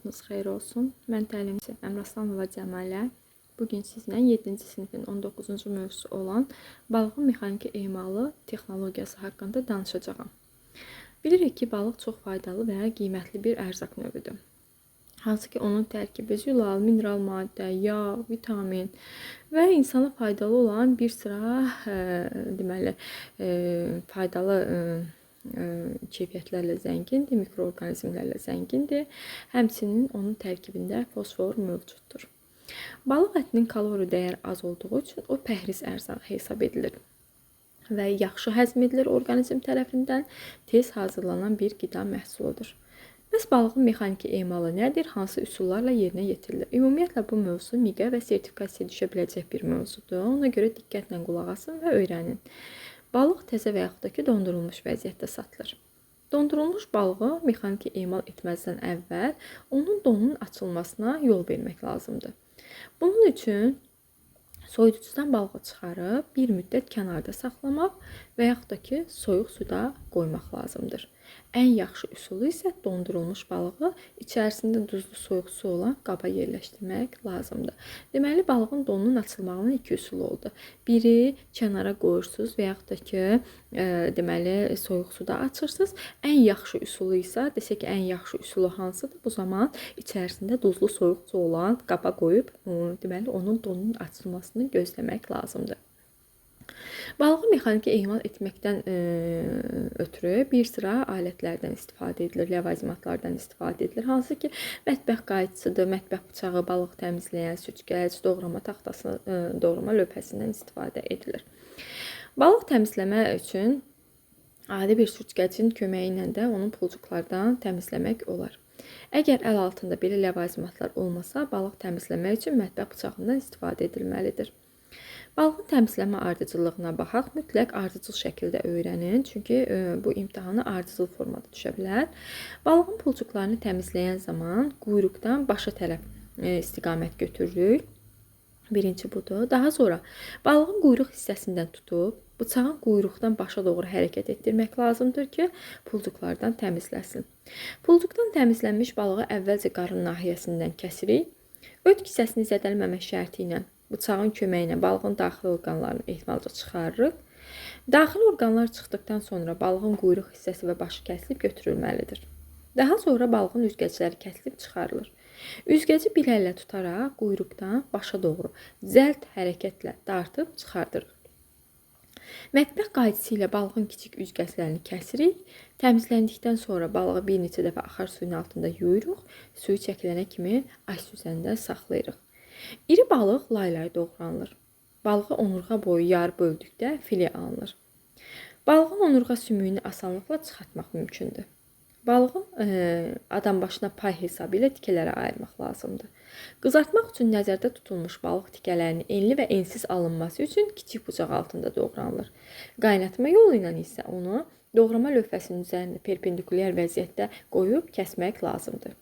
Vaxtınız xeyir olsun. Mən təlimçi Əmraslanova Cəmalə. Bugün sizlə 7-ci sinifin 19-cu mövzusu olan balığın mexaniki emalı texnologiyası haqqında danışacağam. Bilirik ki, balıq çox faydalı və qiymətli bir ərzaq növüdür. Hansı ki, onun tərkibi zülal, mineral maddə, yağ, vitamin və insana faydalı olan bir sıra faydalı keyfiyyətlərlə zəngindir, mikroorqanizmlərlə zəngindir. Həmçinin onun tərkibində fosfor mövcuddur. Balıq ətinin kalori dəyəri az olduğu üçün o pəhriz ərzağı hesab edilir və yaxşı həzm edilir orqanizm tərəfindən, tez hazırlanan bir qida məhsuludur. Bəs balığın mexaniki emalı nədir? Hansı üsullarla yerinə yetirilir? Ümumiyyətlə bu mövzu miqə və sertifikasiyaya düşə biləcək bir mövzudur. Ona görə diqqətlə qulaq asın və öyrənin. Balıq təzə və yaxud da ki, dondurulmuş vəziyyətdə satılır. Dondurulmuş balığı mexaniki emal etməzdən əvvəl onun donunun açılmasına yol vermək lazımdır. Bunun üçün soyuducudan balığı çıxarıb bir müddət kənarda saxlamaq və yaxud da ki, soyuq suda qoymaq lazımdır. Ən yaxşı üsulu isə dondurulmuş balığı içərisində duzlu soyuq su olan qaba yerləşdirmək lazımdır. Deməli, balığın donunun açılmağının iki üsulu oldu. Biri kənara qoyursunuz və yaxud da ki, soyuq suda açırsınız. Ən yaxşı üsulu isə, desək ki, ən yaxşı üsulu hansıdır? Bu zaman içərisində duzlu soyuq su olan qaba qoyub, onun donunun açılmasını gözləmək lazımdır. Balığı mexaniki emal etməkdən ötürü bir sıra alətlərdən istifadə edilir, ləvazimatlardan istifadə edilir. Hansı ki, mətbəx qayçısıdır, mətbəx bıçağı, balıq təmizləyən, süzgəc, doğrama taxtası, doğrama lövhəsindən istifadə edilir. Balıq təmizləmə üçün adi bir süzgəcin köməyi ilə də onun pulcuqlardan təmizləmək olar. Əgər əl altında belə ləvazimatlar olmasa, balıq təmizləmək üçün mətbəx bıçağından istifadə edilməlidir. Balığın təmizləmə ardıcıllığına baxaq. Mütləq ardıcıl şəkildə öyrənin. Çünki bu imtahanı ardıcıl formada düşə bilər. Balığın pulcuqlarını təmizləyən zaman quyruqdan başa tərəf istiqamət götürürük. Birinci budur. Daha sonra balığın quyruq hissəsindən tutub, bıçağın quyruqdan başa doğru hərəkət etdirmək lazımdır ki, pulcuqlardan təmizləsin. Pulcuqdan təmizlənmiş balığı əvvəlcə qarın nahiyəsindən kəsirik. Öd hissəsini zədələməmək şərti ilə bıçağın köməyi ilə balığın daxili orqanlarını ehtimalca çıxarırıq. Daxili orqanlar çıxdıqdan sonra balığın quyruq hissəsi və başı kəsilib götürülməlidir. Daha sonra balığın üzgəcləri kəsilib çıxarılır. Üzgəci bir əllə tutaraq quyruqdan başa doğru cəld hərəkətlə dartıb çıxardırıq. Mətbəx qayçısı ilə balığın kiçik üzgəclərini kəsirik. Təmizləndikdən sonra balığı bir neçə dəfə axar suyun altında yuyuruq. Suyu çəkilənə kimi aş süzəndə saxlayırıq. İri balıq laylay doğranılır. Balığı onurğa boyu yarı böldükdə file alınır. Balığın onurğa sümüyünü asanlıqla çıxartmaq mümkündür. Balığın adam başına pay hesabı ilə tikələrə ayırmaq lazımdır. Qızartmaq üçün nəzərdə tutulmuş balıq tikələrinin enli və ensiz alınması üçün kiçik bıçaq altında doğranılır. Qaynatma yolu ilə isə onu doğrama lövhəsinin üzərində perpendikulyar vəziyyətdə qoyub kəsmək lazımdır.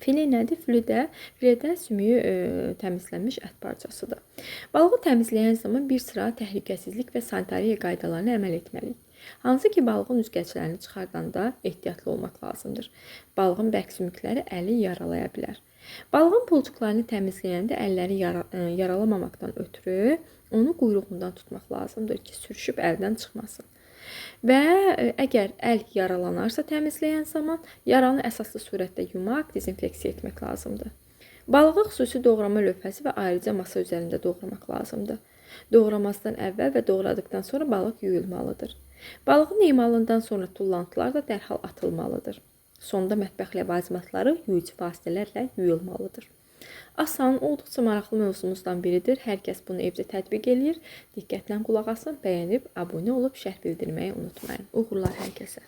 File nədir? Filedə sümüyü təmizlənmiş ət parçasıdır. Balığı təmizləyən zaman bir sıra təhlükəsizlik və sanitariya qaydalarına əməl etməliyik. Hansı ki, balığın üzgəclərini çıxardanda ehtiyatlı olmaq lazımdır. Balığın bərk sümükləri əli yaralaya bilər. Balığın pulcuqlarını təmizləyəndə əlləri yaralamamaqdan ötürü onu quyruğundan tutmaq lazımdır ki, sürüşüb əldən çıxmasın. Və əgər əl yaralanarsa təmizləyən zaman yaranı əsaslı surətdə yumaq, dezinfeksiya etmək lazımdır. Balığı xüsusi doğrama lövhəsi və ayrıca masa üzərində doğramaq lazımdır. Doğramasından əvvəl və doğradıqdan sonra balıq yuyulmalıdır. Balığın emalından sonra tullantılar da dərhal atılmalıdır. Sonda mətbəx ləvazimatları yuyucu vasitələrlə yuyulmalıdır. Asan, olduqca maraqlı mövzumuzdan biridir. Hər kəs bunu evdə tətbiq edir. Diqqətlə qulaq asın, bəyənib, abunə olub, şərh bildirməyi unutmayın. Uğurlar hər kəsə.